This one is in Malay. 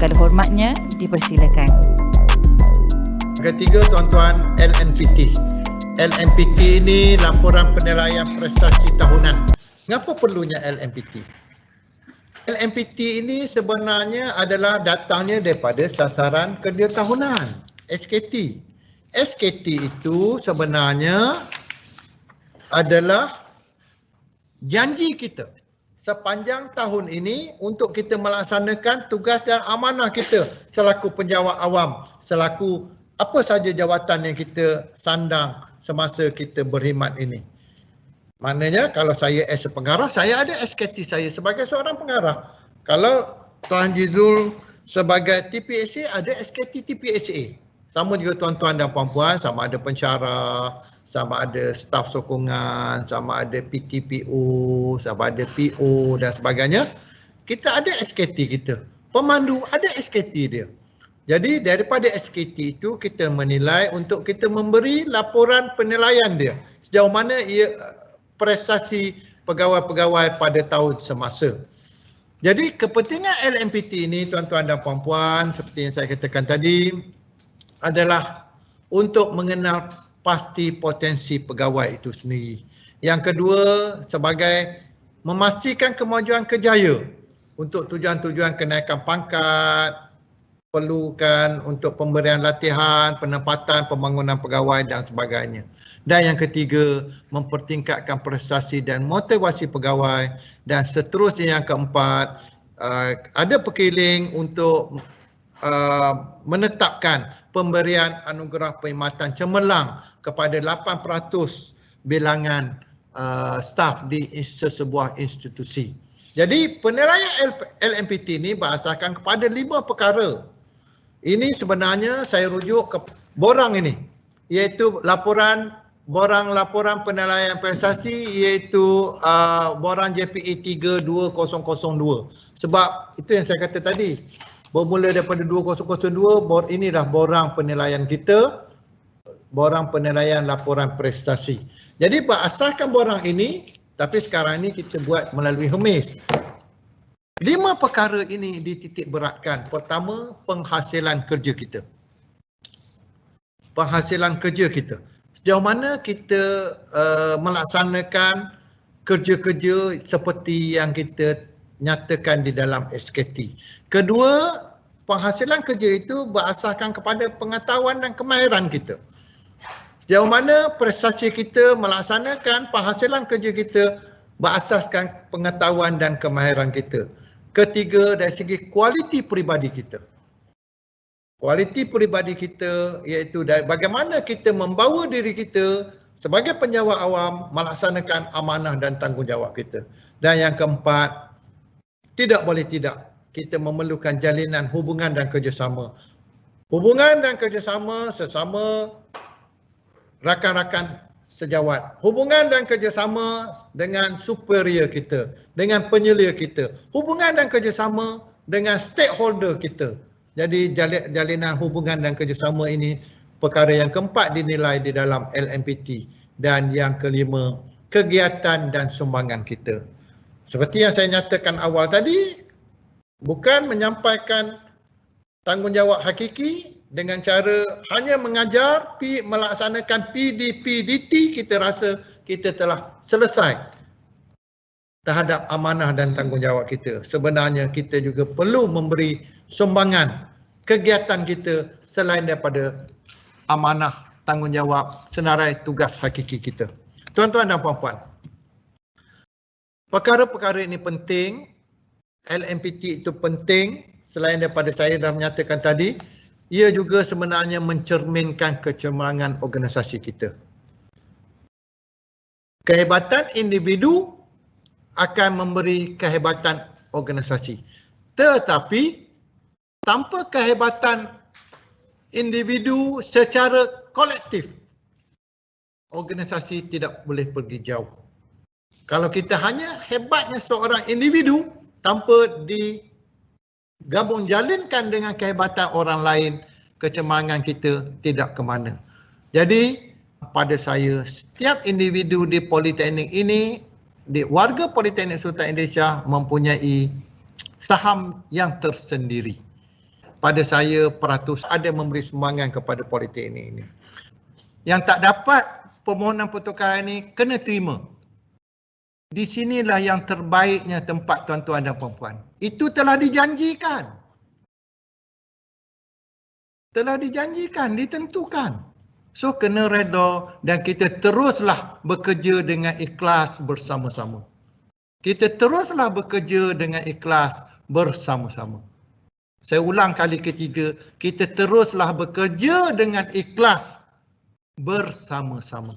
Segala hormatnya, dipersilakan. Ketiga, tuan-tuan, LNPT. LNPT ini laporan penilaian prestasi tahunan. Mengapa perlunya LNPT? LNPT ini sebenarnya adalah datangnya daripada sasaran kerja tahunan, SKT. SKT itu sebenarnya adalah janji kita sepanjang tahun ini untuk kita melaksanakan tugas dan amanah kita selaku penjawat awam, selaku apa saja jawatan yang kita sandang semasa kita berkhidmat ini. Maknanya kalau saya as a pengarah, saya ada SKT saya sebagai seorang pengarah. Kalau Tuan Jizul sebagai TPSA, ada SKT TPSA. Sama juga tuan-tuan dan puan-puan, sama ada pensyarah, sama ada staf sokongan, sama ada PTPO, sama ada PO dan sebagainya. Kita ada SKT kita. Pemandu ada SKT dia. Jadi daripada SKT itu kita menilai untuk kita memberi laporan penilaian dia. Sejauh mana ia prestasi pegawai-pegawai pada tahun semasa. Jadi kepentingan LNPT ini tuan-tuan dan puan-puan seperti yang saya katakan tadi adalah untuk mengenal pasti potensi pegawai itu sendiri. Yang kedua sebagai memastikan kemajuan kerjaya untuk tujuan-tujuan kenaikan pangkat, perlukan untuk pemberian latihan, penempatan, pembangunan pegawai dan sebagainya. Dan yang ketiga, mempertingkatkan prestasi dan motivasi pegawai. Dan seterusnya yang keempat, ada perkeliling untuk menetapkan pemberian anugerah perkhidmatan cemerlang kepada 8% bilangan staf di sesebuah institusi. Jadi penilaian LNPT ini berdasarkan kepada 5 perkara. Ini sebenarnya saya rujuk ke borang ini, iaitu laporan penilaian prestasi, iaitu borang JPA 32002. Sebab itu yang saya kata tadi, bermula daripada 2002, ini dah borang penilaian kita, borang penilaian laporan prestasi. Jadi berdasarkan borang ini, tapi sekarang ini kita buat melalui HEMIS. 5 perkara ini dititik beratkan. Pertama, penghasilan kerja kita. Penghasilan kerja kita. Sejauh mana kita melaksanakan kerja-kerja seperti yang kita nyatakan di dalam SKT. Kedua, penghasilan kerja itu berdasarkan kepada pengetahuan dan kemahiran kita. Sejauh mana prestasi kita melaksanakan penghasilan kerja kita berasaskan pengetahuan dan kemahiran kita. Ketiga, dari segi kualiti peribadi kita. Kualiti peribadi kita iaitu bagaimana kita membawa diri kita sebagai penjawat awam melaksanakan amanah dan tanggungjawab kita. Dan yang keempat, tidak boleh tidak, kita memerlukan jalinan hubungan dan kerjasama. Hubungan dan kerjasama sesama rakan-rakan sejawat. Hubungan dan kerjasama dengan superior kita, dengan penyelia kita. Hubungan dan kerjasama dengan stakeholder kita. Jadi jalinan hubungan dan kerjasama ini perkara yang keempat dinilai di dalam LNPT. Dan yang kelima, kegiatan dan sumbangan kita. Seperti yang saya nyatakan awal tadi, bukan menyampaikan tanggungjawab hakiki dengan cara hanya mengajar, melaksanakan PDT, kita rasa kita telah selesai terhadap amanah dan tanggungjawab kita. Sebenarnya kita juga perlu memberi sumbangan kegiatan kita selain daripada amanah, tanggungjawab, senarai tugas hakiki kita. Tuan-tuan dan puan-puan, perkara-perkara ini penting, LNPT itu penting, selain daripada saya dah menyatakan tadi, ia juga sebenarnya mencerminkan kecemerlangan organisasi kita. Kehebatan individu akan memberi kehebatan organisasi. Tetapi tanpa kehebatan individu secara kolektif, organisasi tidak boleh pergi jauh. Kalau kita hanya hebatnya seorang individu tanpa digabung jalinkan dengan kehebatan orang lain, kecemerlangan kita tidak ke mana. Jadi pada saya, setiap individu di Politeknik ini, di warga Politeknik Sultan Indonesia mempunyai saham yang tersendiri. pada saya peratus ada memberi sumbangan kepada politeknik ini. Yang tak dapat permohonan pertukaran ini kena terima. Di sinilah yang terbaiknya tempat tuan-tuan dan puan-puan. Itu telah dijanjikan. Telah dijanjikan, ditentukan. So kena reda dan kita teruslah bekerja dengan ikhlas bersama-sama. Kita teruslah bekerja dengan ikhlas bersama-sama. Saya ulang kali ketiga, kita teruslah bekerja dengan ikhlas bersama-sama.